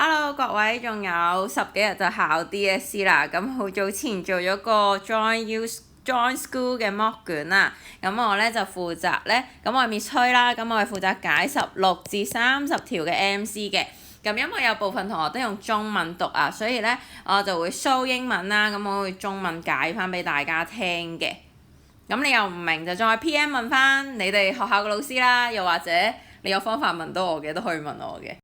Hello 各位，仲有10幾日就考 DSE 啦，咁好早前做咗個 Join School 嘅 mock 卷啦，咁我咧就負責咧，咁我係 Miss 崔啦，咁我係負責解16至30條嘅 MC 嘅，咁因為有部分同學都用中文讀啊，所以咧我就會 show 英文啦，咁我會中文解翻俾大家聽嘅。咁你又唔明就再 PM 問翻你哋學校嘅老師啦，又或者你有方法問到我嘅都可以問我嘅。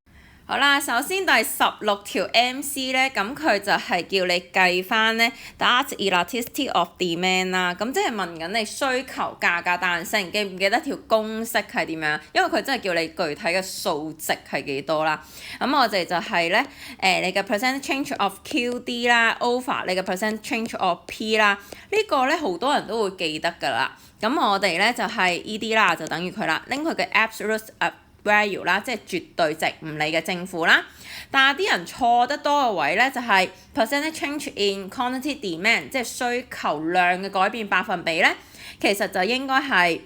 好啦，首先第16條 MC 咧，咁佢就係叫你計翻咧 that elasticity of demand 啦，咁即係問緊你需求價格彈性，記唔記得條公式係點樣？因為佢真係叫你具體嘅數值係幾多啦。咁我哋就係咧你嘅 percent change of QD 啦 over 你嘅 percent change of P 啦，呢個咧好多人都會記得㗎啦。咁我哋咧就係 ED 啦，就等於佢啦，拎佢嘅 absolute value 啦，即係絕對值，唔理嘅正負啦。但係啲人錯得多嘅位咧，就係 percentage change in quantity demand， 即係需求量嘅改變百分比咧，其實就應該係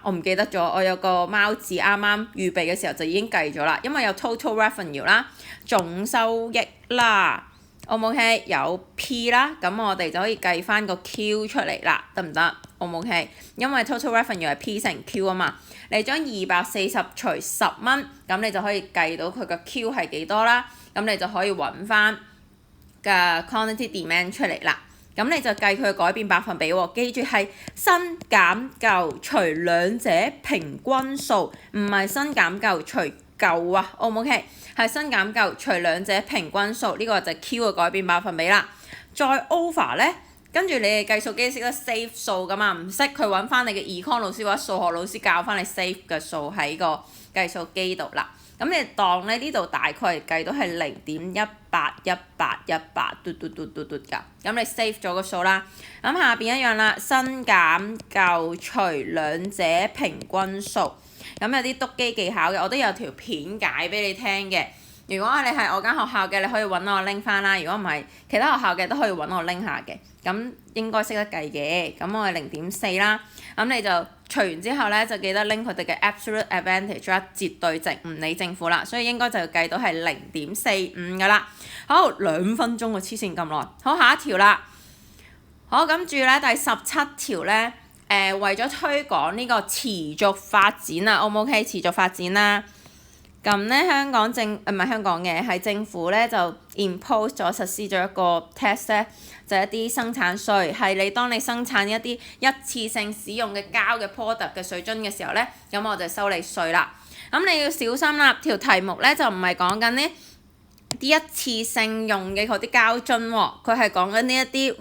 我唔記得咗，我有個貓字啱啱預備嘅時候就已經計咗啦，因為有 total revenue 啦，總收益啦。O.K. 有 P 啦，咁我哋就可以計翻個 Q 出嚟啦，得唔得？O.K. 因為 total revenue 係 P 乘 Q 啊嘛，你將240除10蚊，咁你就可以計到佢個 Q 係幾多啦，咁你就可以揾翻嘅 quantity demand 出嚟啦。咁你就計佢嘅改變百分比喎，記住係新減舊除兩者平均數，唔係新減舊除舊啊，O.K. 係新減舊除兩者平均數，呢個就係 Q 嘅改變百分比啦。再 over 咧，跟住你嘅計數機識得 save 數噶嘛，唔識佢揾翻你嘅 econ 老師或者數學老師教翻你 save 嘅數喺個計數機度啦。咁你當咧呢度大概計到係0.181818嘟㗎，咁你 save 咗個數啦。咁下邊一樣啦，新減舊除兩者平均數。咁有啲篤機技巧嘅，我都有條片解俾你聽嘅。如果你係我間學校嘅，你可以揾我拎翻啦。如果唔係其他學校嘅，都可以揾我拎下嘅。咁應該識得計嘅。咁我係0.4啦。咁你就除完之後咧，就記得拎佢哋嘅 absolute advantage 啦，絕對值唔理正負啦。所以應該就計到係0.45㗎啦。好，2分鐘個黐線咁耐。好，下一條啦。好，跟住咧第17條咧。為咗推廣呢個持續發展啊 ，O.K. 持續發展啦。咁咧香港唔係香港嘅，係政府咧就 impose 咗實施咗一個 tax 咧，就係一啲生產稅，係你當你生產一啲一次性使用嘅膠嘅 product 嘅水樽嘅時候咧，咁我就收你稅啦。咁你要小心啦，條題目咧就唔係講緊呢啲一次性用嘅嗰啲膠樽喎，佢係講緊呢一啲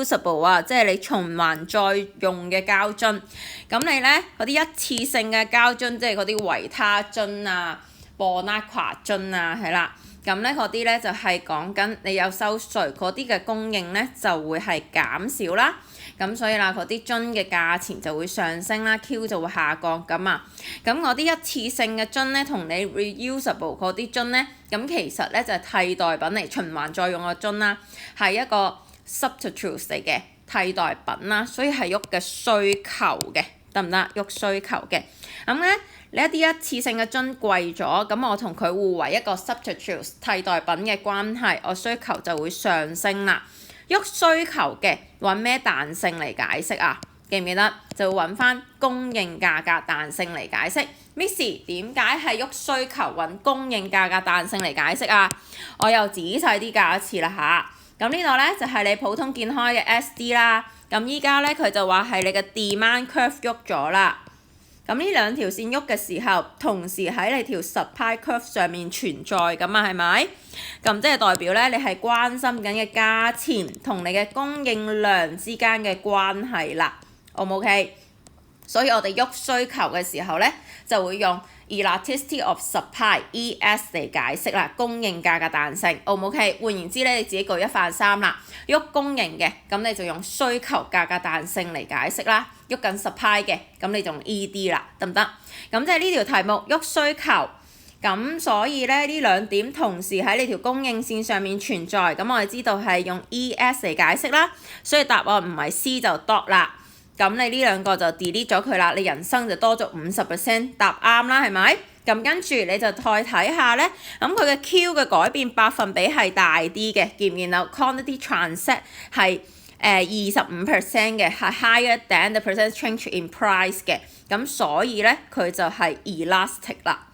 reusable 啊，即係你循環再用嘅膠樽。咁你咧嗰啲一次性嘅膠樽，即係嗰啲維他樽啊、Bonaqua 樽啊，係啦。咁咧嗰啲咧就係講緊你有收稅，嗰啲嘅供應咧就會係減少啦。咁所以啦，嗰啲樽嘅價錢就會上升啦 ，Q 就會下降咁啊。咁嗰啲一次性嘅樽咧，同你 reusable 嗰啲樽咧，咁其實咧就係替代品嚟，循環再用嘅樽啦，係一個 substitute 嚟嘅替代品啦，所以係喐嘅需求嘅，得唔得？喐需求嘅。咁咧，你一啲一次性嘅樽貴咗，咁我同佢互為一個 substitute 替代品嘅關係，我需求就會上升啦。喐需求嘅揾咩彈性嚟解釋啊？記唔記得？就會揾翻供應價格彈性嚟解釋。Miss 點解係喐需求揾供應價格彈性嚟解釋啊？我又仔細啲教一次啦吓，咁呢度咧就係你普通見開嘅 SD 啦。咁依家咧佢就話係你嘅 demand curve 喐咗啦。咁呢兩條線喐嘅時候，同時喺你條 supply curve 上面存在咁啊，係咪？咁即係代表咧，你係關心緊嘅價錢同你嘅供應量之間嘅關係啦。O.K.， 所以我哋喐需求嘅時候咧，就會用 elasticity of supply (ES) 嚟解釋啦，供應價格彈性。O.K. 換言之咧，你自己舉一反三啦，喐供應嘅，咁你就用需求價格彈性嚟解釋啦。喐緊 supply 嘅，咁你就用 ED 啦，得唔得？咁即係呢條題目喐需求，咁所以咧呢兩點同時喺你條供應線上面存在，咁我哋知道係用 ES 嚟解釋啦，所以答案唔係 C 就 dot 啦。咁你呢兩個就 delete 咗佢啦，你人生就多咗50%答啱啦，係咪？咁跟住你就再睇下咧，咁佢嘅 Q 嘅改變百分比係大啲嘅，見唔見到 quantity transact 係25% 嘅，係 higher than the percent change in price 嘅，咁所以咧佢就係 elastic 啦，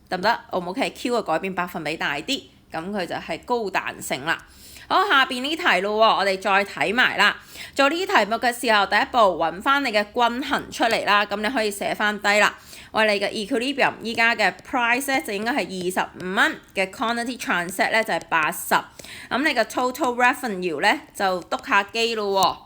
得唔得？O 唔 OK？Q 嘅改變百分比大啲，咁佢就係高彈性啦。好，下邊呢題咯喎，我哋再睇埋啦。做呢啲題目嘅時候，第一步揾翻你嘅均衡出嚟啦，咁你可以寫翻低啦。我哋嘅 equilibrium 依家嘅 price 咧就應該係25蚊嘅 quantity transact 咧就係80，咁你嘅 total revenue 咧就篤下機咯喎。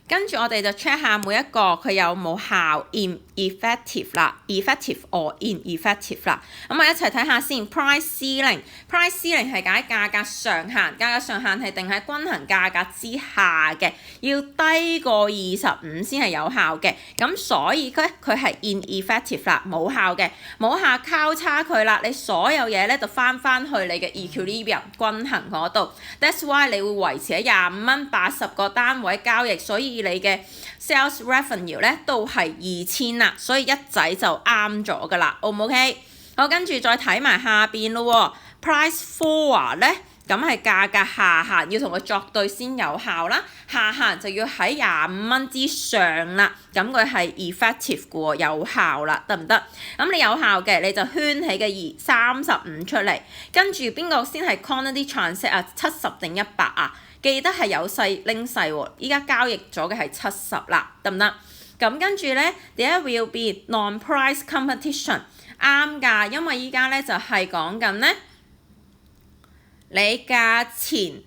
跟住我哋就 check 下每一個佢有冇效 ineffective 啦 ，effective or ineffective 啦。咁我一齊睇下先 ，price ceiling 係解價格上限，價格上限係定喺均衡價格之下嘅，要低過25先係有效嘅。咁所以佢係 ineffective 啦，冇效嘅，冇效交叉佢啦。你所有嘢咧就翻去你嘅 equilibrium 均衡嗰度。That's why 你會維持喺25蚊80個單位交易，所以你嘅 sales revenue 咧都係2000啦，所以一仔就啱咗噶啦 ，O 唔 OK？ 好，跟住再睇埋下邊咯喎 ，price floor 咧，咁係價格下限，要同佢作對先有效啦，下限就要喺25蚊之上啦，咁佢係 effective 嘅喎，有效啦，得唔得？咁你有效嘅你就圈起嘅35出嚟，跟住邊個先係 quantity transact 啊？70定100啊？記得係有細拎細喎，依家交易咗嘅係70啦，得唔得？咁跟住咧 ，there will be non-price competition， 啱㗎，因為依家咧就係講緊咧，你價錢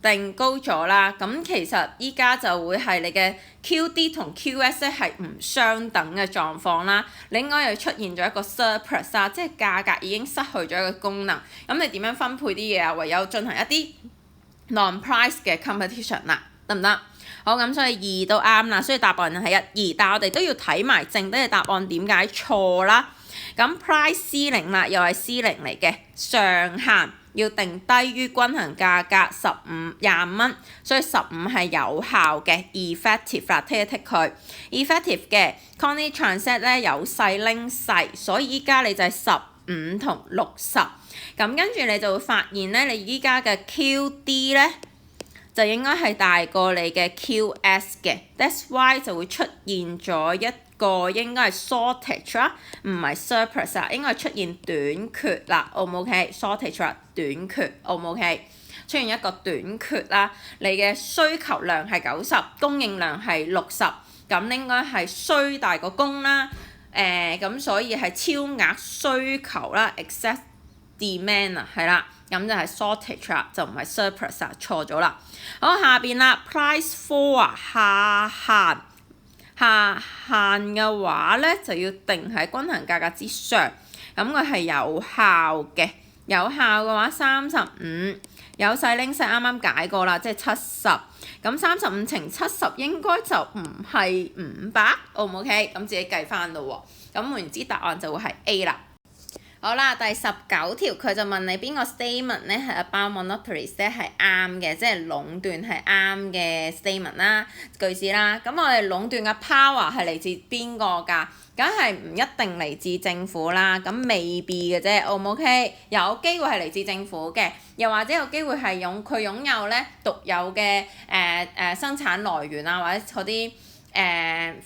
定高咗啦，咁其實依家就會係你嘅 QD 同 QS 咧係唔相等嘅狀況啦，你應該又出現咗一個 surplus 啊，即係價格已經失去咗一個功能，咁你點樣分配啲嘢啊？唯有進行一啲 non-price 嘅 competition 啦，得唔得？好，咁所以2都啱啦，所以答案係1、2，但係我哋都要睇埋剩低嘅答案點解錯啦。咁 price ceiling啦，又係 ceiling嚟嘅，上限要定低於均衡價格25蚊，所以15係有效嘅 effective 啦，剔一剔佢 effective 嘅 quantity transact 咧有細拎細，所以依家你就係15同60，咁跟住你就會發現咧，你依家嘅 QD 咧就應該係大過你嘅 QS 嘅 ，that's why 就會出現咗一個應該係 shortage 啦，唔係 surplus 啊，應該係出現短缺啦 ，O 唔 OK？shortage 啦，短缺 ，O 唔 OK？ 出現一個短缺啦，你嘅需求量係90，供應量係60，咁應該係需大過供啦，咁所以係超額需求啦 ，excess demand 啊，係啦，咁就係 shortage 啦，就唔係 surplus 啊，錯咗啦。好，下邊啦 ，price floor 下限嘅話咧就要定喺均衡價格之上，咁佢係有效嘅，有效嘅話35，有細拎細啱啱解過啦，即係70，咁35乘70應該就唔係500，O 唔 OK？ 咁自己計翻咯喎，咁換言之答案就會係 A 啦。好啦，第19條佢就問你邊個 statement 咧係 about monopolies 咧係啱嘅，即係壟斷係啱嘅 statement 啦、句子啦。咁我哋壟斷嘅 power 係嚟自邊個㗎？梗係唔一定嚟自政府啦，咁未必嘅啫 ，O 唔 OK？ 有機會係嚟自政府嘅，又或者有機會係佢擁有咧獨有嘅生產來源啊，或者嗰啲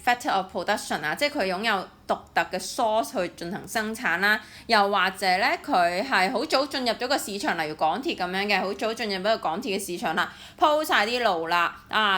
factor of production 啊，即係佢擁有獨特嘅 source 去進行生產啦，又或者咧佢係好早進入咗個市場，例如港鐵咁樣嘅，好早進入咗個港鐵嘅市場啦，鋪晒啲路啦，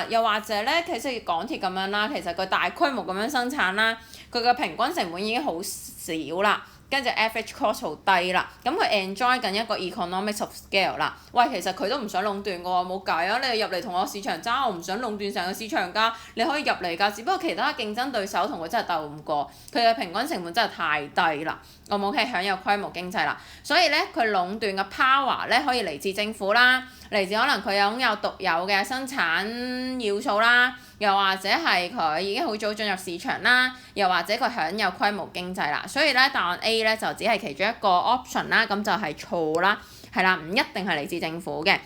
又或者咧其實港鐵咁樣啦，其實佢大規模咁樣生產啦，佢嘅平均成本已經好少啦。跟住 average cost 好低啦，咁佢 enjoy 緊一個 economics of scale 啦。喂，其實佢都唔想壟斷嘅喎，冇計啊！你入嚟同我市場爭，我唔想壟斷成個市場㗎。你可以入嚟㗎，只不過其他競爭對手同佢真係鬥唔過，佢嘅平均成本真係太低啦。我冇係享有規模經濟啦，所以咧佢壟斷嘅 power 咧可以嚟自政府啦，嚟自可能佢擁有獨有嘅生產要素啦，又或者係佢已經好早進入市場啦，又或者佢享有規模經濟啦。所以咧答案 A 咧就只係其中一個 option 啦，咁就係錯啦，係啦，唔一定係嚟自政府嘅。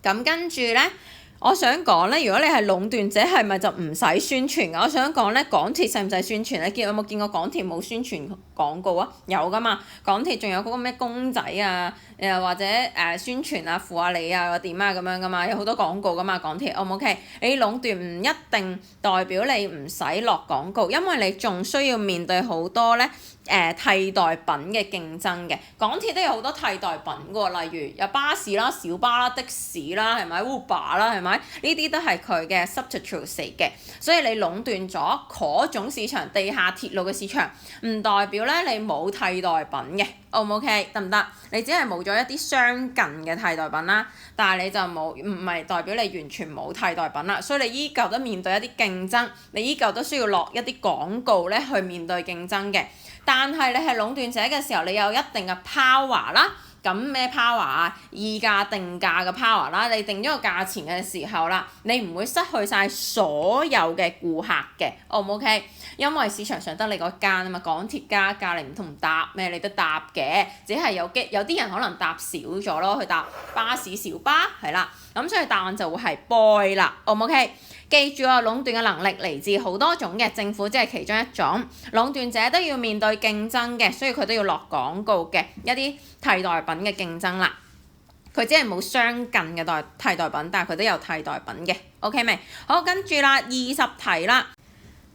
咁跟住咧，我想講咧，如果你係壟斷者，係咪就唔使宣傳㗎？我想講咧，港鐵使唔使宣傳咧？有冇見過港鐵冇宣傳廣告啊？有㗎嘛，港鐵仲有嗰個咩公仔啊，或者宣傳啊扶下你啊個點啊咁樣㗎嘛，有好多廣告㗎嘛，港鐵 O 唔 OK？你壟斷唔一定代表你唔使落廣告，因為你仲需要面對好多咧替代品嘅競爭嘅。港鐵都有好多替代品㗎喎，例如有巴士啦、小巴啦、的士啦，係咪 Uber 啦，係咪？呢啲都係佢嘅 substitutes 嚟嘅，所以你壟斷咗嗰種市場，地下鐵路嘅市場，唔代表咧你冇替代品嘅 ，O 唔 OK？得唔得？你只係冇咗一啲相近嘅替代品啦，但係你就冇，唔係代表你完全冇替代品啦，所以你依舊都面對一啲競爭，你依舊都需要落一啲廣告咧去面對競爭嘅。但係你係壟斷者嘅時候，你有一定嘅 power 啦。咁咩 power 啊？議價定價嘅 power 啦，你定咗個價錢嘅時候啦，你唔會失去晒所有嘅顧客嘅 ，O 唔 OK？因為市場上得你嗰間啊嘛，港鐵加價你唔同搭咩你都搭嘅，只係有啲人可能搭少咗咯，去搭巴士小巴係啦，咁所以答案就會係 boy 啦 ，O 唔 OK？記住啊，壟斷嘅能力嚟自好多種嘅，政府只係其中一種，壟斷者都要面對競爭嘅，所以佢都要落廣告嘅一啲替代品嘅競爭啦。佢只係冇相近嘅替代品，但係佢都有替代品嘅。OK 未？好，跟住啦，20題啦。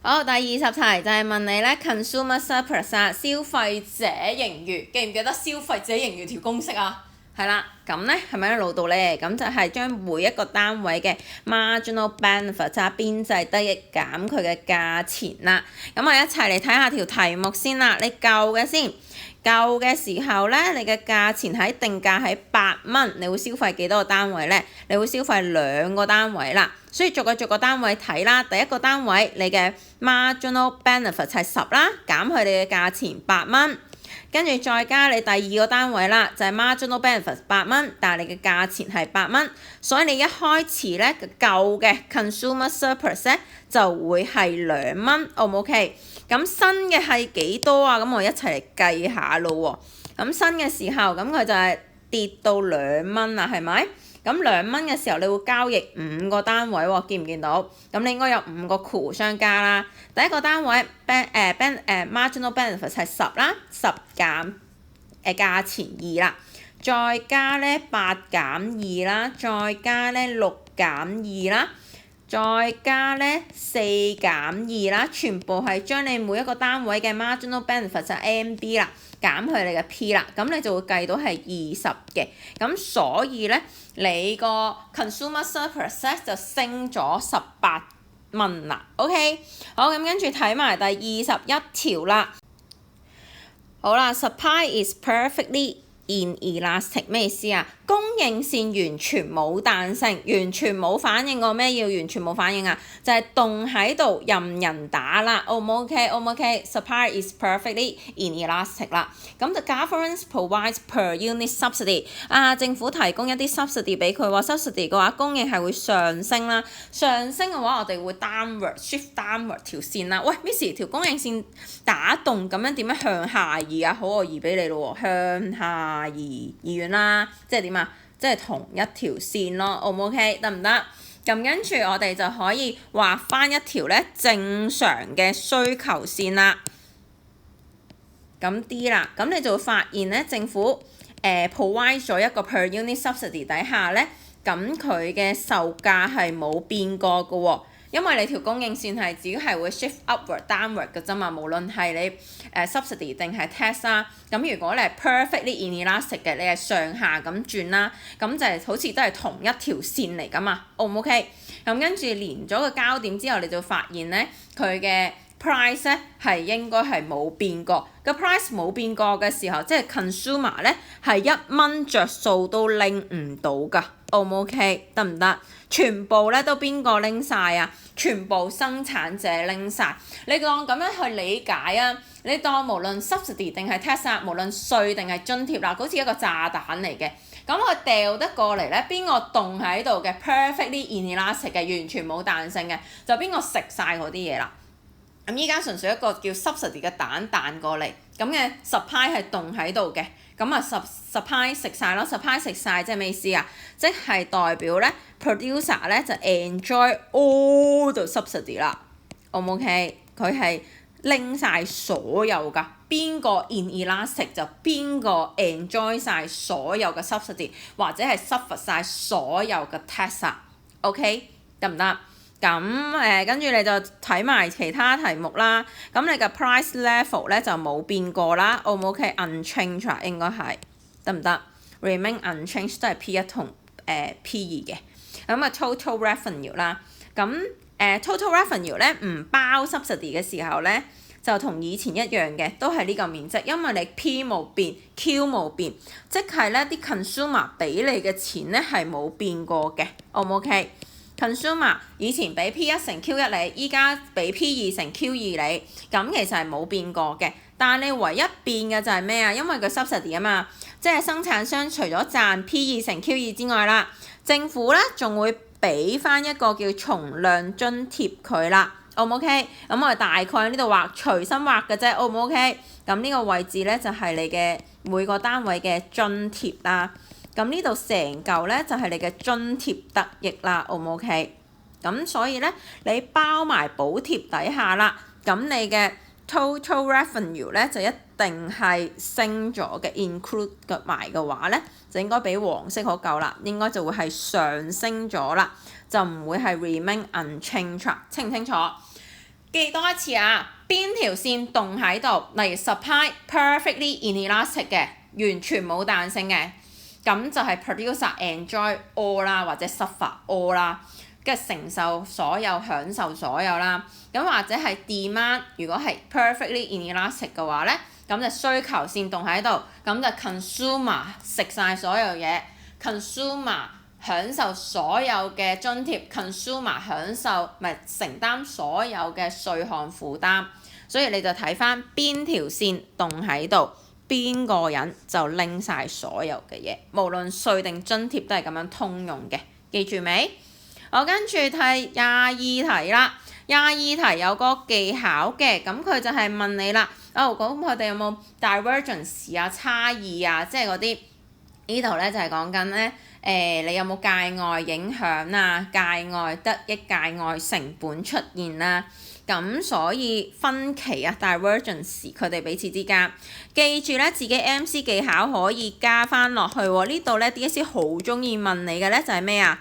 好，第20題就係問你咧 consumer surplus 啊，消費者盈餘，記唔記得消費者盈餘條公式啊？係啦，咁咧係咪喺腦度咧？咁就係將每一個單位嘅 marginal benefit 即係邊際得益減佢嘅價錢啦。咁我一齊嚟睇下條題目先啦。你舊嘅先，舊嘅時候咧，你嘅價錢喺定價喺8蚊，你會消費幾多個單位咧？你會消費2個單位啦。所以逐個單位睇啦。第一個單位你嘅 marginal benefit 係10啦，減佢哋嘅價錢8蚊。跟住再加你第2個單位啦，就係 marginal benefit 8蚊，但係你嘅價錢係8蚊，所以你一開始咧舊嘅 consumer surplus 咧就會係2蚊，O 唔 OK？咁新嘅係幾多啊？咁我一齊嚟計下咯喎。咁新嘅時候，咁佢就係跌到2蚊啦，係咪？咁2蚊嘅時候，你會交易5個單位喎，見唔見到？咁你應該有5個คู相加啦。第一個單位 marginal benefit 係10啦，10減價錢2啦，再加咧8減2啦，再加咧6減2啦，再加咧4減2啦，全部係將你每一個單位嘅 marginal benefit 就係 MB 啦，減去你嘅 P 啦，咁你就會計到係20嘅。咁所以咧，你個 consumer surplus 咧就升咗18蚊啦。OK， 好，咁跟住睇埋第21條啦。好啦 ，supply is perfectly inelastic 咩意思啊？供應線完全冇彈性，完全冇反應過咩？要完全冇反應啊？就係凍喺度任人打啦。O 唔 OK？O 唔 OK？Supply is perfectly inelastic 啦。咁就 government provides per unit subsidy 啊，政府提供一啲 subsidy 俾佢喎。subsidy 嘅話，供應係會上升啦。上升嘅話，我哋會 shift downward 條線啦。喂 ，Miss 條供應線打戙咁樣點樣向下移啊？好，我移俾你咯喎，向下移完啦，即係點啊？即係同一條線咯 ，O 唔 OK？ 得唔得？咁跟住我哋就可以畫翻一條咧正常嘅需求線啦。咁 D 啦，咁你就會發現咧，政府provide 咗一個 per unit subsidy 底下咧，咁佢嘅售價係冇變過嘅喎。因為你條供應線係只係會 shift upward downward 嘅啫嘛，無論係你subsidy 定係 tax 啦。咁如果你係 perfectly inelastic 嘅，你係上下咁轉啦，咁就係好似都係同一條線嚟噶嘛。O 唔 OK？咁跟住連咗個交點之後，你就發現咧佢嘅 price 咧係應該係冇變過。個 price 冇變過嘅時候，即係 consumer 咧係1蚊着數都拎唔到㗎。O 唔 OK？ 得唔得？全部咧都邊個拎晒啊？全部生產者拎晒。你當咁樣去理解啊？你當無論 subsidy 定係 tax 啊，無論稅定係津貼啦，好似一個炸彈嚟嘅。咁佢掉得過嚟咧，邊個凍喺度嘅 perfectly inelastic 嘅，完全冇彈性嘅，就邊個食晒嗰啲嘢啦。咁依家純粹一個叫 subsidy 嘅蛋彈過嚟，咁嘅 supply 係凍喺度嘅。咁啊 supply 食晒咯，supply 食晒即係咩意思啊？即係代表咧 producer 咧就 enjoy all the subsidy 啦，O 唔 OK？佢係拎晒所有㗎，邊個 inelastic 就邊個 enjoy 晒所有嘅 subsidy， 或者係 suffer 晒所有嘅 tax 啊 ，OK 得唔得？咁跟住你就睇埋其他題目啦。咁你嘅 price level 咧就冇變過啦，O 唔 OK？unchanged 啊，應該係得唔得 ？remain unchanged 都係 P1 同P2嘅。咁啊 total revenue 啦，咁total revenue 咧唔包 subsidy 嘅時候咧，就同以前一樣嘅，都係呢個面積，因為你 P 冇變 ，Q 冇變，即係咧啲 consumer 俾你嘅錢咧係冇變過嘅，O 唔 OK？consumer 以前俾 P1 乘 Q1 你，依家俾 P2 乘 Q2 你，咁其實係冇變過嘅。但係你唯一變嘅就係咩啊？因為個 subsidy 啊嘛，即係生產商除咗賺 P2 乘 Q2 之外啦，政府咧仲會俾翻一個叫重量津貼佢啦，O 唔 OK？咁我哋大概喺呢度畫，隨心畫嘅啫，O 唔 OK？咁呢個位置咧就係你嘅每個單位嘅津貼啦。咁呢度成嚿咧就係你嘅津貼得益啦，O 唔 OK？咁所以咧你包埋補貼底下啦，咁你嘅 total revenue 咧就一定係升咗嘅 ，include 埋嘅話咧就應該比黃色好夠啦，應該就會係上升咗啦，就唔會係 remain unchanged， 清唔清楚？記多一次啊，邊條線動喺度，例如 supply perfectly inelastic 嘅，完全冇彈性嘅。咁就係 producer enjoy all 啦，或者 suffer all 啦，跟住承受所有、享受所有啦。咁或者係 demand， 如果係 perfectly inelastic 嘅話咧，咁就需求線動喺度，咁就 consumer 食晒所有嘢 ，consumer 享受所有嘅津貼 ，consumer 享受咪承擔所有嘅稅項負擔。所以你就睇翻邊條線動喺度。邊個人就拎晒所有嘅嘢，無論稅定津貼都係咁樣通用嘅，記住未？我跟住睇22題啦。22題有個技巧嘅，咁佢就係問你啦。咁佢哋有冇 divergence 啊、差異啊，即係嗰啲呢度咧就係講緊咧你有冇界外影響啊、界外得益、界外成本出現啊？咁所以分歧啊 divergence 佢哋彼此之間，記住咧自己 MC 技巧可以加翻落去喎。呢度咧 DSE 好中意問你嘅咧就係咩啊？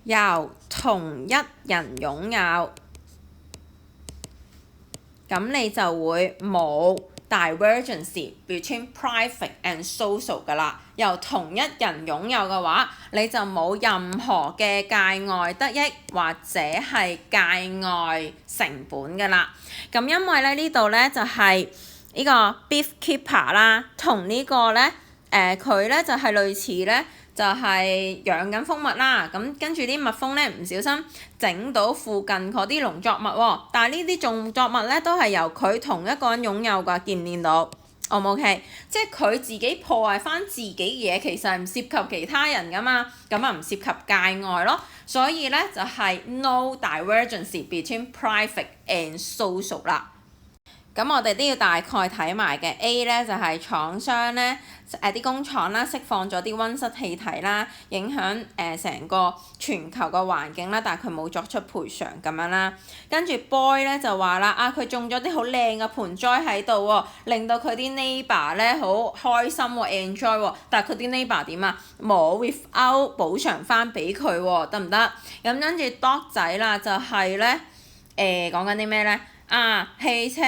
由同一人擁有，咁你就會冇 divergence between private and social 㗎啦。由同一人擁有嘅話，你就冇任何嘅界外得益或者係界外成本㗎啦。咁因為咧呢度咧就係呢個 beef keeper 啦，同呢個咧佢咧就係類似咧。就係養緊蜂蜜啦，咁跟住啲蜜蜂咧唔小心整到附近嗰啲農作物喎，但係呢啲農作物咧都係由佢同一個人擁有㗎，見唔見到？O 唔 OK？即係佢自己破壞翻自己嘅嘢，其實係唔涉及其他人㗎嘛，咁啊唔涉及界外咯，所以咧就係 no divergence between private and social 啦。咁我哋都要大概睇埋嘅 A 咧就係廠商咧啲工廠啦釋放咗啲溫室氣體啦，影響成個全球嘅環境啦，但係佢冇作出賠償咁樣啦。跟住 Boy 咧就話啦，佢種咗啲好靚嘅盆栽喺度喎，令到佢啲 neighbor 咧好開心喎 enjoy 喎，但係佢啲 neighbor 點啊？冇 without 補償翻俾佢喎，得唔得？咁跟住 Dog 仔啦就係咧講緊啲咩咧？汽車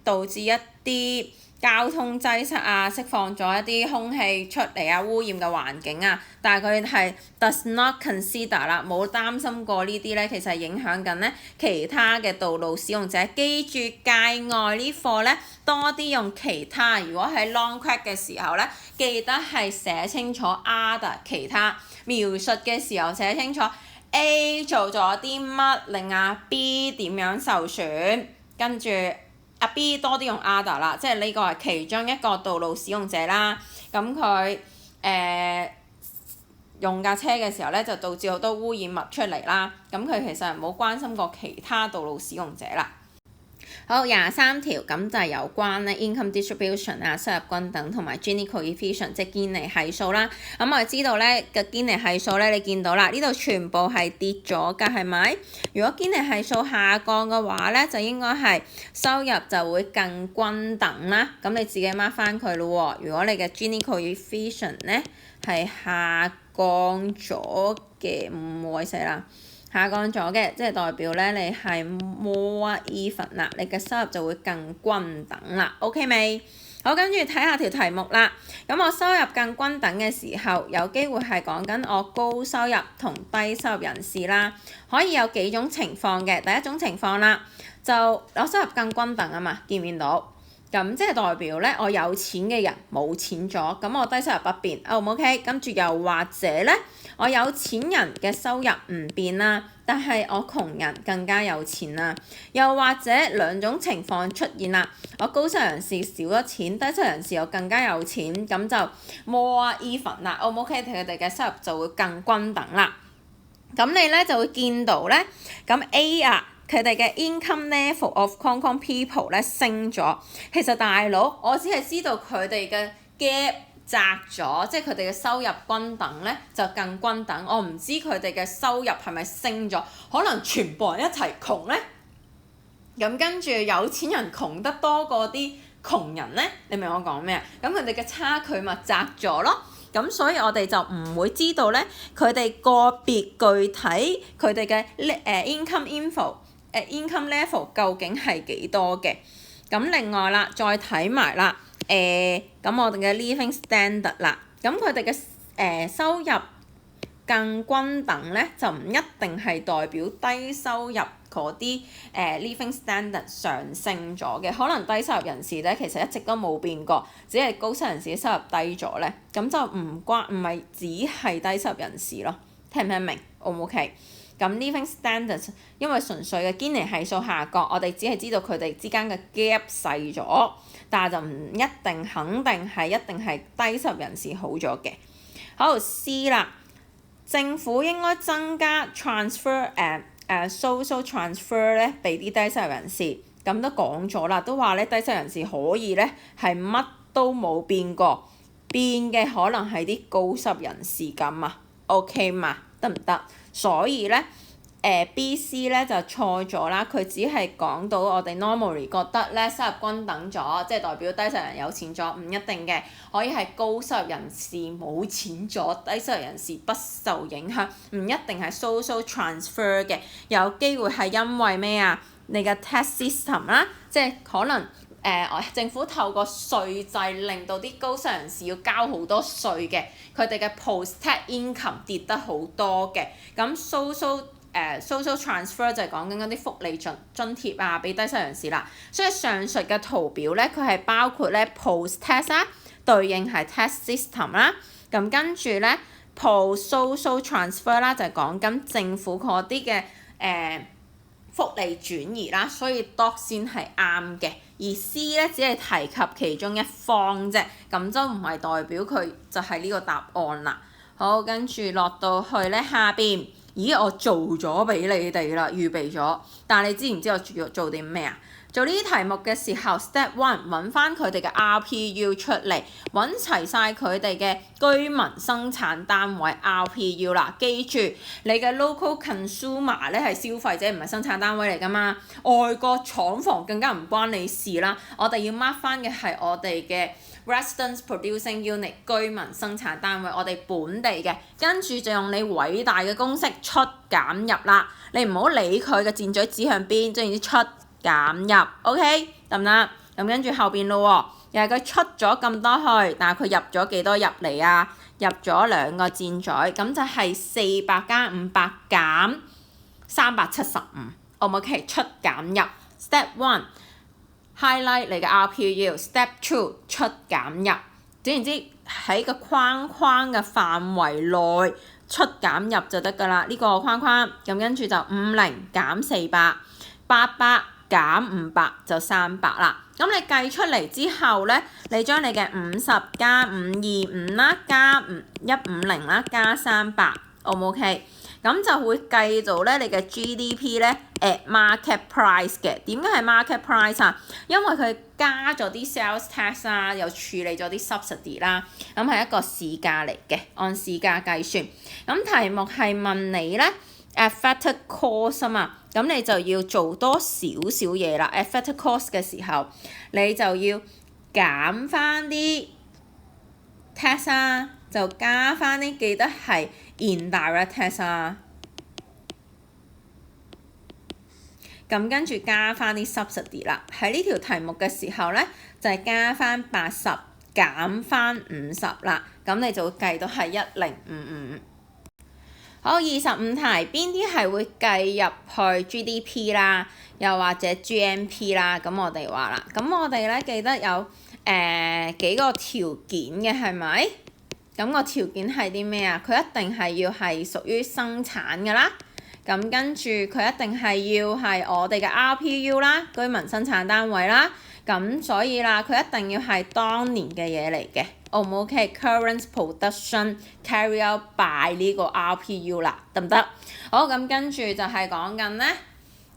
導致一啲交通擠塞啊，釋放咗一啲空氣出嚟啊，污染嘅環境啊，但係佢係 does not consider 啦，冇擔心過呢啲咧，其實係影響緊咧其他嘅道路使用者。記住界外呢課咧，多啲用其他。如果喺 long crack 嘅時候咧，記得係寫清楚 other 其他，描述嘅時候寫清楚 A 做咗啲乜令B 點樣受損，跟住B 多啲用 other 啦，即係呢個係其中一個道路使用者啦。咁佢用架車嘅時候咧，就導致好多污染物出嚟啦。咁佢其實係冇關心過其他道路使用者啦。好，23條咁就係有關咧 income distribution 啊、收入均等同埋 Gini coefficient 即係堅尼係數啦。咁我哋知道咧嘅堅尼係數咧，你見到啦，呢度全部係跌咗㗎，係咪？如果堅尼係數下降嘅話咧，就應該係收入就會更均等啦。咁你自己 mark 翻佢咯喎。如果你嘅 Gini coefficient 咧係下降咗嘅，唔好死啦。下降咗嘅，即係代表咧你係 more even 啦，你嘅收入就會更均等啦。OK 未？好，跟住睇下條題目啦。咁我收入更均等嘅時候，有機會係講緊我高收入同低收入人士啦。可以有幾種情況嘅。第一種情況啦，就我收入更均等啊嘛，見唔見到？咁即係代表咧，我有錢嘅人冇錢咗，咁我低收入不變，O 唔 OK？跟住又或者咧，我有錢人嘅收入唔變啦，但係我窮人更加有錢啦。又或者兩種情況出現啦，我高收入人士少咗錢，低收入人士又更加有錢，咁就 more even 啦，O 唔 OK？佢哋嘅收入就會更均等啦。咁你咧就會見到咧，咁 A 啊。佢哋嘅 income level of Hong Kong people 咧升咗，其實大佬我只係知道佢哋嘅 gap 窄咗，即係佢哋嘅收入均等咧就更均等，我唔知佢哋嘅收入係咪升咗，可能全部人一齊窮咧，咁跟住有錢人窮得多過啲窮人咧，你明我講咩啊？咁佢哋嘅差距咪窄咗咯。咁所以我哋就唔會知道咧，佢哋個別具體佢哋嘅income level 究竟係幾多嘅？咁另外啦，再睇埋啦，咁我哋嘅 living standard 啦，咁佢哋嘅收入更均等咧，就唔一定係代表低收入嗰啲living standard 上升咗嘅，可能低收入人士咧其實一直都冇變過，只係高收入人士嘅收入低咗咧，咁就唔係只係低收入人士咯，聽唔聽明 ？O 唔 OK？咁 living standards 因為純粹嘅堅尼係數下降，我哋只係知道佢哋之間嘅 gap 細咗，但係就唔一定肯定係一定係低收入人士好咗嘅。好 C 啦，政府應該增加 social transfer 咧，俾啲低收入人士，咁都講咗啦，都話咧低收入人士可以咧係乜都冇變過，變嘅可能係啲高收入人士咁啊 ，OK 嘛？得唔得？所以咧，B、C 咧就錯咗啦，佢只係講到我哋 normally 覺得咧收入均等咗，即係代表低收入人有錢咗，唔一定嘅，可以係高收入人士冇錢咗，低收入人士不受影響，唔一定係 social transfer 嘅，有機會係因為咩啊？你嘅 tax system 啦，即係可能政府透過稅制令到啲高收入人士要交好多稅嘅，佢哋嘅 post-tax income 跌得好多嘅，咁 social transfer 就係講緊嗰啲福利津貼啊，俾低收入人士啦。所以上述嘅圖表咧，佢係包括咧 post-tax 啦，對應係 tax system 啦，咁跟住咧 post-social transfer 啦，就係講緊政府嗰啲嘅福利轉移啦，所以 D 先係啱嘅，而 C 咧只係提及其中一方啫，咁就唔係代表佢就係呢個答案啦。好，跟住落到去咧下邊，咦我做咗俾你哋啦，預備咗，但係你知唔知我做啲咩啊？做呢啲題目嘅時候 ，Step 1揾翻佢哋嘅 RPU 出嚟，揾齊晒佢哋嘅居民生產單位 RPU 啦。記住，你嘅 local consumer 咧係消費者，唔係生產單位嚟㗎嘛。外國廠房更加唔關你事啦。我哋要 mark 翻嘅係我哋嘅 residence producing unit 居民生產單位，我哋本地嘅，跟住就用你偉大嘅公式出減入啦。你唔好理佢嘅箭嘴指向邊，總之出減入 ，OK 得唔得？咁跟住後邊咯喎，又係佢出咗咁多去，但係佢入咗幾多入嚟啊？入咗2個箭嘴，咁就係400加500減375， OK 出減入。Step 1 highlight 你嘅 RPU，Step 2出減入。總言之喺個框框嘅範圍內出減入就得㗎啦。呢個框框咁跟住就50減400，800減500就300啦。咁你計出嚟之後咧，你將你嘅50加525啦，加150啦，加300，O 唔 OK？咁就會計到咧你嘅 GDP 咧 at market price 嘅。點解係 market price 啊？因為佢加咗啲 sales tax 啦，又處理咗啲 subsidy 啦，咁係一個市價嚟嘅，按市價計算。咁題目係問你咧 affected cost 啊嘛，咁你就要做多少少嘢啦。affected cost 嘅時候，你就要減翻啲 tax 啊，就加翻啲，記得係 indirect tax 啊。咁跟住加翻啲 subsidy 啦，喺呢條題目嘅時候咧，就係加翻80減翻50啦，咁你就會計到係1055。好，25題，邊啲係會計入去 GDP 啦，又或者 GNP 啦？咁我哋話啦，咁我哋咧記得有幾個條件嘅，係咪？咁個條件係啲咩啊？佢一定係要係屬於生產㗎啦。咁跟住佢一定係要係我哋嘅 RPU 啦，居民生產單位啦。咁所以啦，佢一定要係當年嘅嘢嚟嘅。O 唔 OK？Current production carry out by 呢個 RPU 啦，得唔得？好，咁跟住就係講緊咧，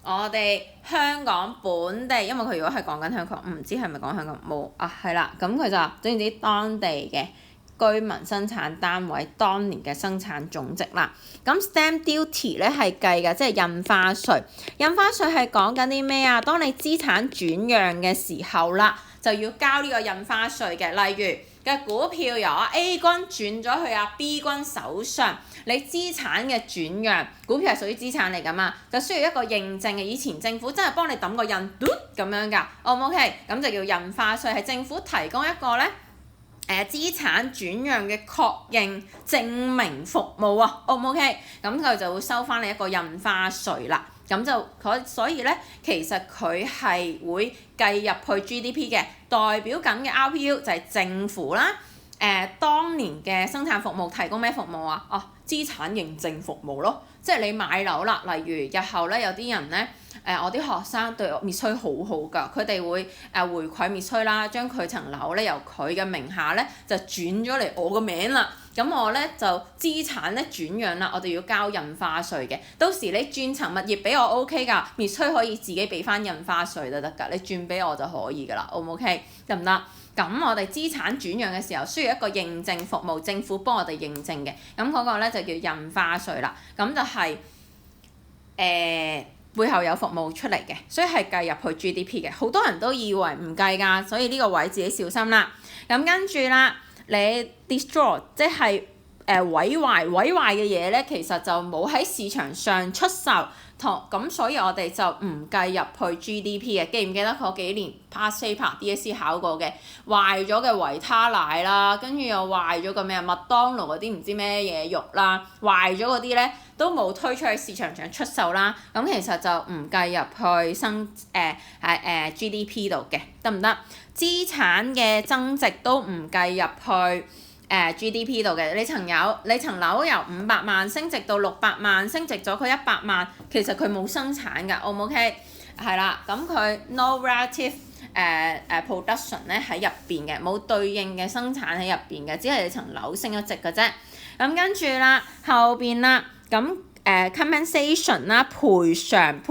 我哋香港本地，因為佢如果係講緊香港，唔知係咪講香港冇啊？係啦，咁佢就總之當地嘅居民生產單位當年嘅生產總值啦。咁 stamp duty 咧係計嘅，即係印花稅。印花稅係講緊啲咩啊？當你資產轉讓嘅時候啦，就要交呢個印花稅嘅。例如嘅股票由A 君轉咗去B君手上，你資產嘅轉讓，股票係屬於資產嚟㗎嘛，就需要一個認證嘅。以前政府真係幫你抌個印嘟咁樣㗎，O 唔 OK？咁就叫印花稅，係政府提供一個咧資產轉讓嘅確認證明服務啊，O 唔 OK？咁佢就會收翻你一個印花稅啦。咁就所以咧，其實佢係會計入去 GDP 嘅，代表緊嘅 RPU 就係政府啦。當年嘅生產服務提供咩服務啊？哦，資產認證服務咯，即係你買樓啦。例如日後咧，有啲人咧，我啲學生對滅催好好㗎，佢哋會回饋滅催啦，將佢層樓咧由佢嘅名下咧就轉咗嚟我個名啦。咁我咧就資產咧轉讓啦，我哋要交印花稅嘅。到時你轉層物業俾我 OK 㗎，滅催可以自己俾翻印花稅都得㗎，你轉俾我就可以㗎啦，O 唔 OK？得唔得？咁我哋資產轉讓嘅時候需要一個認證服務，政府幫我哋認證嘅，咁嗰個咧就叫印花稅啦。咁就係背後有服務出嚟嘅，所以係計入去 GDP 嘅。好多人都以為唔計㗎，所以呢個位自己小心啦。咁跟住啦，你 destroy 即係毀壞嘅嘢咧，其實就冇喺市場上出售。咁所以我哋就唔計入去 GDP 嘅。記唔記得嗰幾年 past paper DSE 考過嘅壞咗嘅維他奶啦，跟住又壞咗個咩啊麥當勞嗰啲唔知咩嘢肉啦，壞咗嗰啲咧都冇推出去市場上出售啦。咁其實就唔計入去GDP 度嘅，得唔得？資產嘅增值都唔計入去GDP 度嘅。你層樓由500萬升值到600萬，升值咗佢100萬，其實佢冇生產㗎，O 唔 OK？係啦，咁佢 no relative production 咧喺入邊嘅，冇對應嘅生產喺入邊嘅，只係你層樓升咗值嘅啫。咁跟住啦，後邊啦，咁compensation 啦，賠償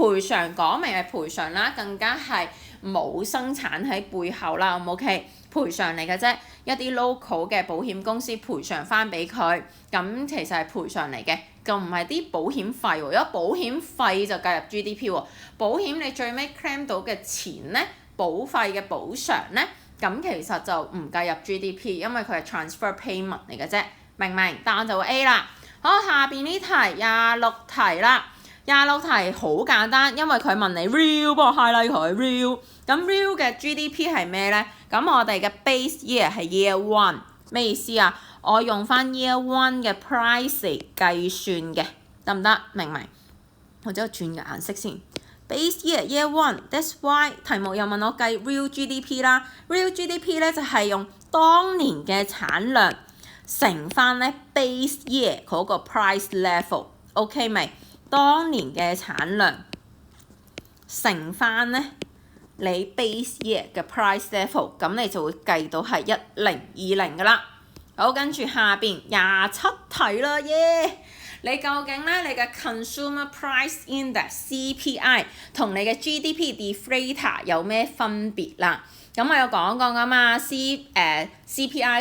講明係賠償啦，更加係冇生產喺背後啦，O 唔 OK？賠償嚟嘅啫，一啲 local 嘅保險公司賠償翻俾佢，咁其實係賠償嚟嘅，就唔係啲保險費喎。如果保險費就計入 GDP 喎，保險你最尾 claim 到嘅錢咧，保費嘅補償咧，咁其實就唔計入 GDP，因為佢係 transfer payment 嚟嘅啫，明唔明？答案就會 A 啦。好，下邊呢題26題啦。26題好簡單，因為佢問你 real， 幫我 highlight 佢 real。咁 real 嘅 GDP 係咩咧？咁我哋嘅 base year 係 year one， 咩意思啊？我用翻 year one 嘅 price 嚟計算嘅，得唔得？明唔明？或者我轉個顏色先。base year one，that's why 題目又問我計 real GDP 啦。real GDP 咧就係用當年嘅產量乘翻咧 base year 嗰個 price level，OK 未？當年嘅產量乘翻咧你 base year 嘅 price level， 咁你就會計到係1020㗎啦。好，跟住下邊27題啦，耶！你究竟咧你嘅 Consumer Price Index CPI 同你嘅 GDP deflator 有咩分別啦？咁我有講過㗎嘛，CPI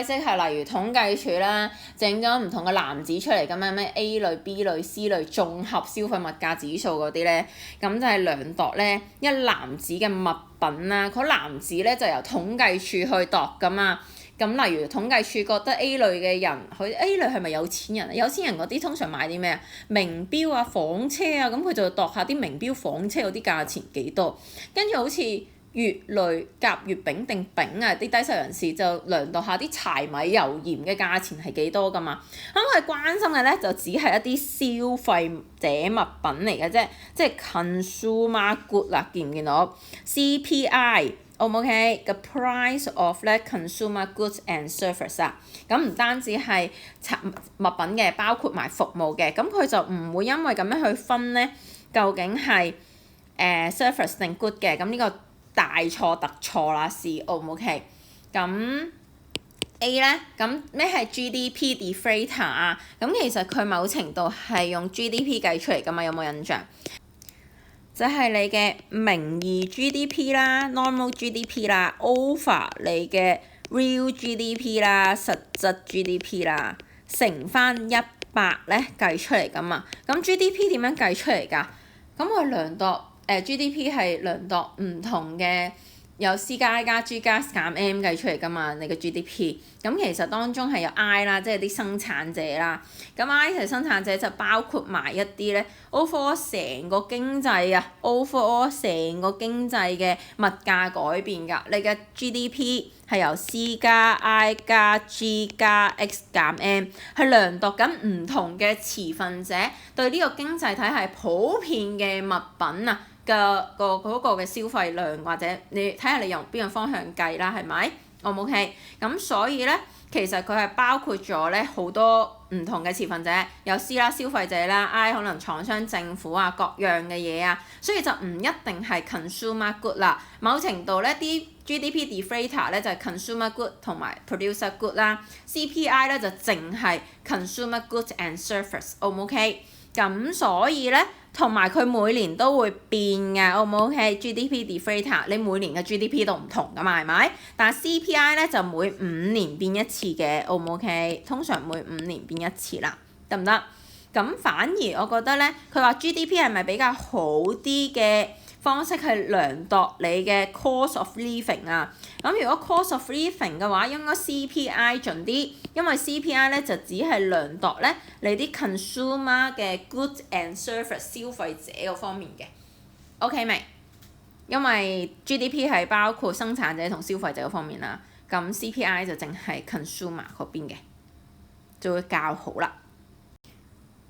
即係例如統計處啦，整咗唔同嘅籃子出嚟咁樣，咩 A 類、B 類、C 類綜合消費物價指數嗰啲咧，咁就係量度咧一籃子嘅物品啦。嗰籃子咧就由統計處去度㗎嘛。咁例如統計處覺得 A 類嘅人，佢 A 類係咪有錢人啊？有錢人嗰啲通常買啲咩啊？名錶啊、房車啊，咁佢就度下啲名錶、房車嗰啲價錢幾多，跟住好似乙類、甲、乙、丙定丙啊，啲低收入人士就量度下啲柴米油鹽嘅價錢係幾多㗎嘛。咁佢關心嘅咧就只係一啲消費者物品嚟嘅啫，即係 consumer good 啦，見唔見到 CPI？O.K. the price of 咧 consumer goods and service 啊，咁唔單止係物品嘅，包括埋服務嘅，咁佢就唔會因為咁樣去分咧，究竟係service 定 good 嘅，咁呢個大錯特錯啦，是 O.K. 咁 A 咧，咁咩係 GDP deflator 啊？咁其實佢某程度係用 GDP 計出嚟㗎嘛，有冇印象？就係你嘅名義 GDP 啦、normal GDP 啦、over 你嘅 real GDP 啦、實質 GDP 啦，乘翻100咧計出嚟㗎嘛。咁 GDP 點樣計出嚟㗎？咁佢量度GDP 係量度唔同嘅。有 C 加 I 加 G 加減 M 計出嚟㗎嘛，你嘅 GDP。咁其實當中係有 I 啦，即係啲生產者啦。咁 I 係生產者就包括埋一啲咧 overall 成個經濟啊 overall 成個經濟嘅物價改變㗎。你嘅 GDP 係由 C 加 I 加 G 加 X 減 M 係量度緊唔同嘅持份者對呢個經濟體系普遍嘅物品啊嗰個嘅消費量，或者你睇下你用邊個方向計啦，係咪？O.K. 咁所以咧，其實佢係包括咗咧好多唔同嘅持份者，有 C 啦消費者啦 ，I 可能廠商、政府啊各樣嘅嘢啊，所以就唔一定係 consumer good 啦。某程度咧啲 GDP deflator 咧就係 consumer good 同埋 producer good 啦 ，CPI 咧就淨係 consumer goods and service。O.K. 咁所以咧，同埋佢每年都會變嘅，O.K. GDP deflator 你每年嘅 GDP 都唔同㗎嘛，係咪？但係 CPI 咧就每5年變一次嘅，O.K. 通常每5年變一次啦，得唔得？咁反而我覺得咧，佢話 GDP 係咪比較好啲嘅方式去量度你嘅 cost of living 啊？咁如果 cost of living 嘅話，應該 CPI 準啲，因為 CPI 咧就只係量度咧你啲 consumer 嘅 goods and service 消費者嗰方面嘅 ，OK 未？因為 GDP 係包括生產者同消費者嗰方面啦，咁 CPI 就淨係 consumer 嗰邊嘅，就會較好啦。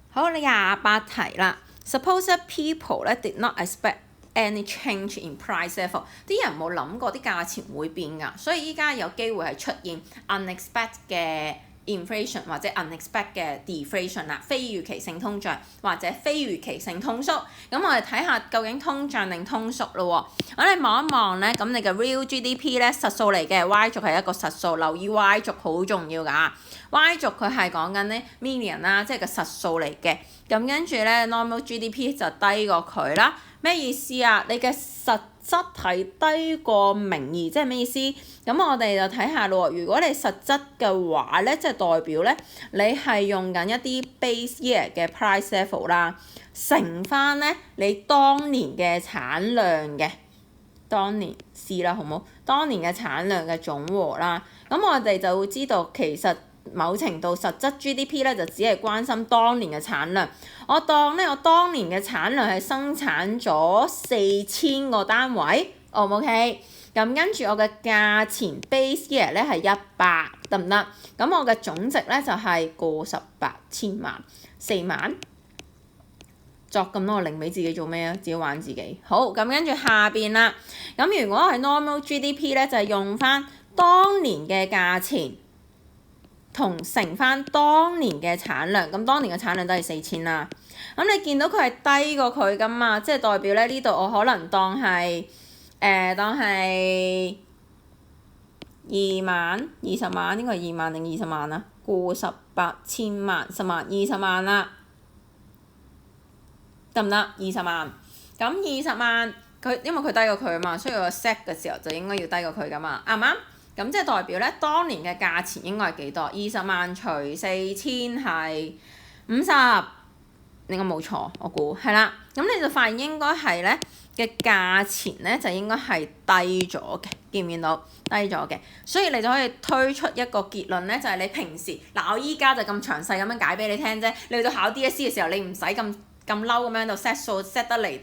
好，你28題啦。Suppose people 咧 did not expect any change in price level， 啲人冇諗過啲價錢會變㗎，所以依家有機會係出現 unexpected 嘅 inflation 或者 unexpected 嘅 deflation 啦，非預期性通脹或者非預期性通縮。咁我哋睇下究竟通脹定通縮咯喎。我哋望一望咧，咁你嘅 real GDP 咧實數嚟嘅 Y 軸係一個實數，留意 Y 軸好重要㗎。Y 軸佢係講緊咧 million 啦，即係個實數嚟嘅。咁跟住咧 normal GDP 就低過佢啦。咩意思啊？你嘅實質係低過名義，即係咩意思？咁我哋就睇下咯喎。如果你實質嘅話咧，即係代表咧，你係用緊一啲 base year 嘅 price level 啦，乘翻咧你當年嘅產量嘅，當年 C 啦，好冇？當年嘅產量嘅總和啦。咁我哋就會知道其實某程度實質 GDP 咧就只係關心當年嘅產量。我當年嘅產量係生產咗4000個單位，O.K. 咁跟住我嘅價錢 base year 咧係100，得唔得？咁我嘅總值咧就係過18千萬4萬。作咁多個零俾自己做咩啊？自己玩自己。好，咁跟住下邊啦。咁如果係 normal GDP 咧，就係用翻當年嘅價錢同乘翻當年嘅產量，咁當年嘅產量都係4000啦。咁你見到佢係低過佢噶嘛？即係代表咧呢度我可能當係2萬20萬，應該係2萬定20萬啊？過18千萬10萬20萬啦。得唔得？20萬，咁20萬佢因為佢低過佢啊嘛，所以個 set 嘅時候就應該要低過佢噶嘛，啱唔啱？咁即係代表咧，當年嘅價錢應該係幾多？20萬除4000係50，應該冇錯，我估係啦。咁你就發現應該係咧嘅價錢咧就應該係低咗嘅，見唔見到？低咗嘅，所以你就可以推出一個結論咧，就係你平時嗱，我依家就咁詳細咁樣解俾你聽啫。你去到考 DSE 嘅時候，你唔使咁嬲咁樣度 set 數 set 得嚟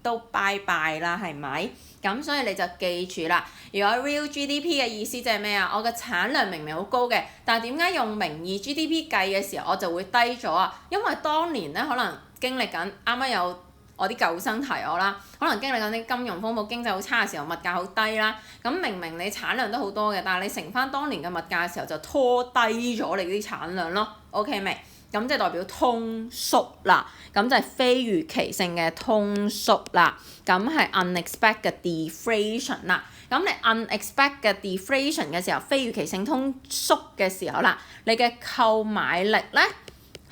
都拜拜啦，係咪？咁所以你就記住啦。如果 real GDP 嘅意思即係咩啊？我嘅產量明明好高嘅，但係點解用名義 GDP 計嘅時候我就會低咗啊？因為當年咧可能經歷緊啱啱有我啲舊生提我啦，可能經歷緊啲金融風暴、經濟好差嘅時候，物價好低啦。咁明明你產量都好多嘅，但係你乘翻當年嘅物價嘅時候就拖低咗你啲產量咯。OK 未？咁即係代表通縮啦，咁就係非預期性嘅通縮啦，咁係 unexpected deflation 啦。咁你 unexpected deflation 嘅時候，非預期性通縮嘅時候啦，你嘅購買力咧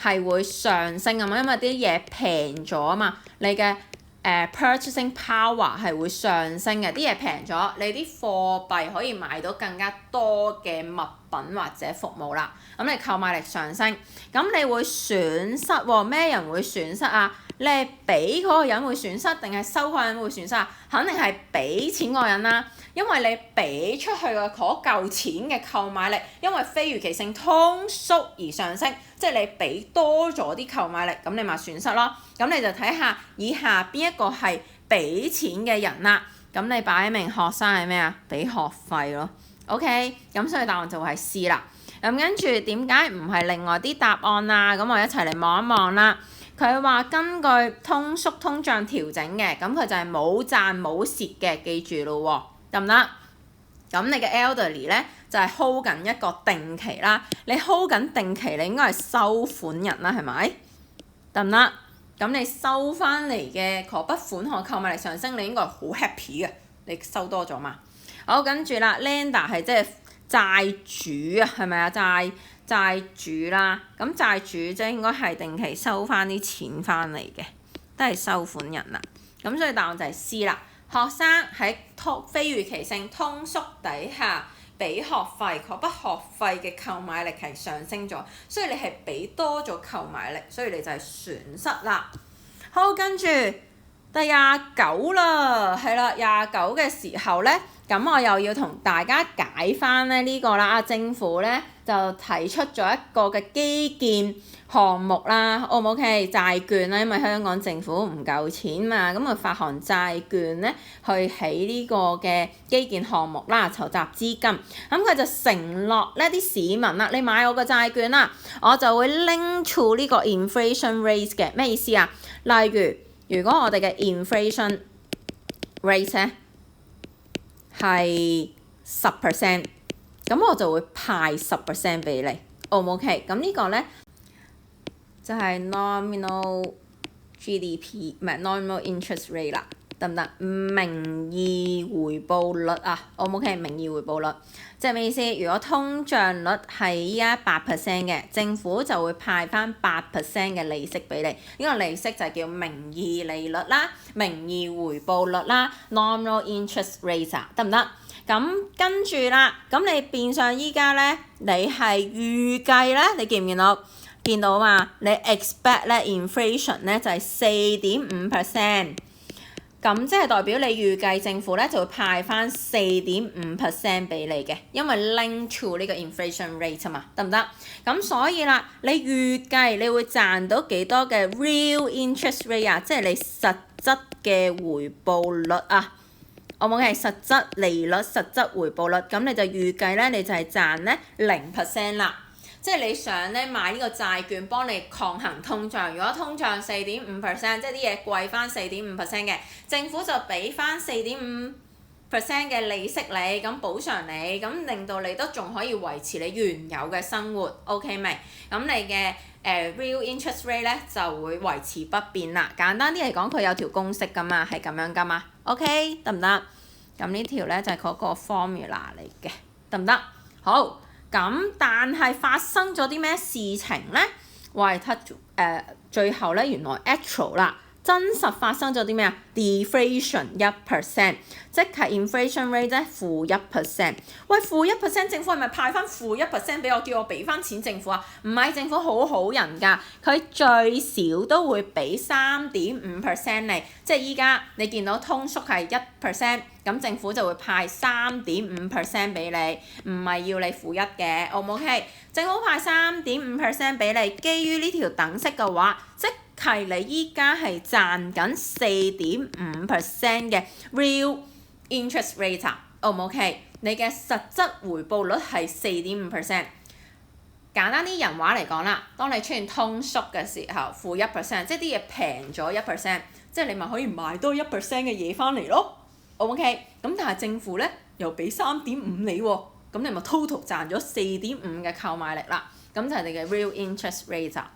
係會上升啊嘛，因為啲嘢平咗啊嘛，你嘅purchasing power 係會上升嘅，啲嘢平咗，你啲貨幣可以買到更加多嘅物品或者服務啦，咁你購買力上升，咁你會損失喎，咩人會損失啊？你係俾嗰個人會損失，定係收嗰個人會損失啊？肯定係俾錢嗰個人啦，因為你俾出去嘅嗰嚿錢嘅購買力，因為非預期性通縮而上升，即係你俾多咗啲購買力，咁你咪損失咯。咁你就睇下以下邊一個係俾錢嘅人啦。咁你擺明學生係咩啊？俾學費咯。OK，咁所以答案就會係 C 啦。咁跟住點解唔係另外啲答案啊？咁我一齊嚟望一望啦。佢話根據通縮通脹調整嘅，咁佢就係冇賺冇蝕嘅，記住咯喎，得唔得？咁你嘅 elderly 咧就係 hold 緊一個定期啦，你 hold 緊定期，你應該係收款人啦，係咪？得唔得？咁你收翻嚟嘅嗰筆款項購買力上升，你應該係好 happy 嘅，你收多咗嘛？好，跟住啦 lender 係即係債主啊，係咪啊？債主啦，咁債主即係應該係定期收翻啲錢翻嚟嘅，都係收款人啦。咁所以答案就係 C 啦。學生喺非預期性通縮底下俾學費，嗰筆學費嘅購買力係上升咗，所以你係俾多咗購買力，所以你就係損失啦。好，跟住第29啦，係啦，29嘅時候咧。咁我又要同大家解翻咧呢個啦，政府咧就提出咗一個嘅基建項目啦 ，OK 債券啦，因為香港政府唔夠錢嘛，咁啊發行債券咧去起呢個嘅基建項目啦，籌集資金。咁佢就承諾呢啲市民啦，你買我個債券啦，我就會 link to 呢個 inflation rate 嘅，咩意思啊？例如果我哋嘅 inflation rate 咧係10%，咁我就會派10% 俾你 ，O 唔 OK？咁呢個咧就係 nominal GDP， 唔係 nominal interest rate 啦，得唔得？名義回報率啊 ，O 唔 OK？名義回報率即係咩意思？如果通脹率係依家8% 嘅，政府就會派翻8% 嘅利息俾你。呢個利息就係叫名義利率啦、名義回報率啦 （nominal interest rate） 啊，得唔得？咁跟住啦，咁你變相依家咧，你係預計咧，你見唔見到嘛？你 expect 咧 inflation 咧就係4.5%。咁即係代表你預計政府咧就會派翻4.5% 俾你嘅，因為 link to 呢個 inflation rate 啊嘛，得唔得？咁所以啦，你預計你會賺到幾多嘅 real interest rate 啊？即係你實質嘅回報率啊。我冇係實質利率、實質回報率，咁你就預計咧，你就係賺咧0% 啦。即係你想咧買呢個債券幫你抗衡通脹，如果通脹4.5%，即係啲嘢貴翻4.5% 嘅，政府就俾翻4.5% 嘅利息你，咁補償你，咁令到你都仲可以維持你原有嘅生活 ，OK 未？咁你嘅real interest rate 咧就會維持不變啦。簡單啲嚟講，佢有條公式噶嘛，係咁樣噶嘛 ，OK 得唔得？咁呢條咧就係嗰個 formula 嚟嘅，得唔得？好。咁但係發生咗啲咩事情咧？喂，最後咧原來 actual 啦，真實發生咗啲咩啊 ？deflation 1%，即係 inflation rate 咧-1%。喂，-1%，政府係咪派翻-1%俾我，叫我俾翻錢政府啊？唔係，政府好好人㗎，佢最少都會俾3.5%你，即係依家你見到通縮係1%，咁政府就會派3.5% 俾你，唔係要你-1嘅，O 唔 OK？政府派3.5% 俾你，基於呢條等式嘅話，即係你依家係賺緊4.5% 嘅 real interest rate 啊，O 唔 OK？你嘅實質回報率係4.5%。簡單啲人話嚟講啦，當你出現通縮嘅時候，-1%，即係啲嘢平咗1%，即係你咪可以買多1%嘅嘢翻嚟咯，O 唔 OK？咁但係政府咧又俾3.5你喎，咁你咪 total 賺咗4.5嘅購買力啦，咁就係你嘅 real interest rate 啊。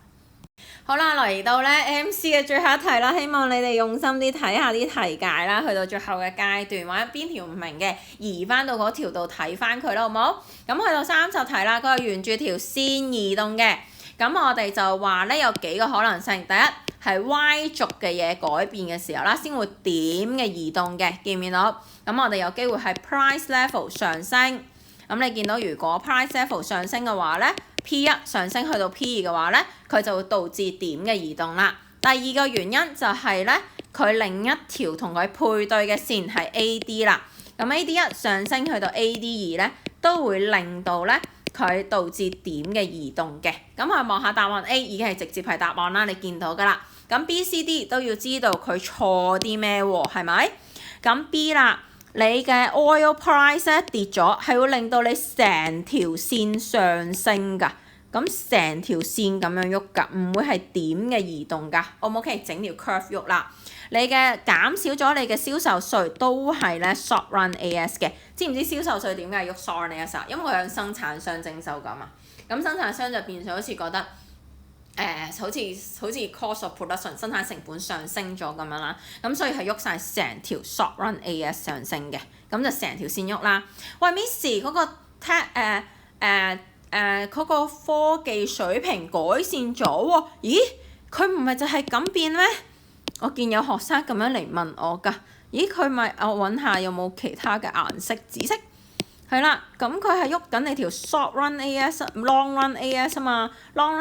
好啦，嚟到咧 MC 嘅最後一題啦，希望你哋用心啲睇下啲題解啦，去到最後嘅階段或者邊條唔明嘅，移翻到嗰條度睇翻佢啦，好唔好？咁去到30題啦，佢係沿住條線移動嘅，咁我哋就話咧有幾個可能性，第一係 Y 軸嘅嘢改變嘅時候啦，先會點嘅移動嘅，見唔見到？咁我哋有機會係 price level 上升，咁你見到如果 price level 上升嘅話咧，P1 上升去到 P2 嘅話咧，佢就會導致點嘅移動啦。第二個原因就係咧，佢另一條同佢配對嘅線係 AD 啦。咁 AD1 上升去到 AD2咧，都會令到咧佢導致點嘅移動嘅。咁我望下答案 A 已經係直接係答案啦，你見到㗎啦。咁 B、C、D 都要知道佢錯啲咩喎？係咪？咁 B 啦。你嘅 oil price 咧跌咗，係會令到你成條線上升㗎，咁成條線咁樣喐㗎，唔會係點嘅移動㗎。O 唔 OK？整條 curve 喐啦。你嘅減少咗你嘅銷售稅都係咧 short run AS 嘅，知唔知銷售稅點解係喐 short run AS 啊？因為佢向生產商徵收㗎嘛，咁生產商就變相好似覺得。好似 cost of production 生產成本上升咗咁樣啦，咁所以係喐晒成條 short run AS 上升嘅，咁就成條線喐啦。喂 Miss 嗰個嗰個科技水平改善咗喎，咦？佢唔係就係咁變咩？我見有學生咁樣嚟問我㗎，咦？佢咪我揾下有冇其他嘅顏色紫色？係啦，咁佢係喐緊你條 short run AS、long run AS 啊嘛，long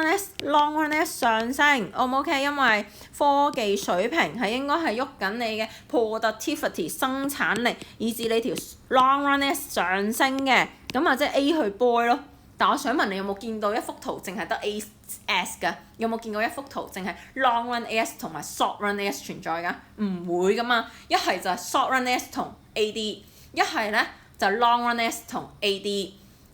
run AS 上升，O 唔 OK？因為科技水平係應該係喐緊你嘅 productivity 生產力，以至你條 long run AS 上升嘅，咁啊即係 A 去 boy 咯。但我想問你有冇見到一幅圖淨係得 AS 㗎？有冇見過一幅圖淨係 long run AS 同埋 short run AS 存在㗎？唔會㗎嘛，一係就係 short run AS 同 AD，一係咧。就 long run AS 同 AD，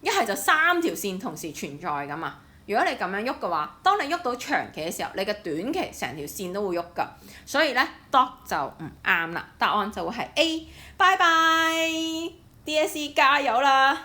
一係就3條線同時存在㗎嘛。如果你咁樣喐嘅話，當你喐到長期嘅時候，你嘅短期成條線都會喐㗎。所以咧 dot 就唔啱啦，答案就會係 A。拜拜，DSE 加油啦！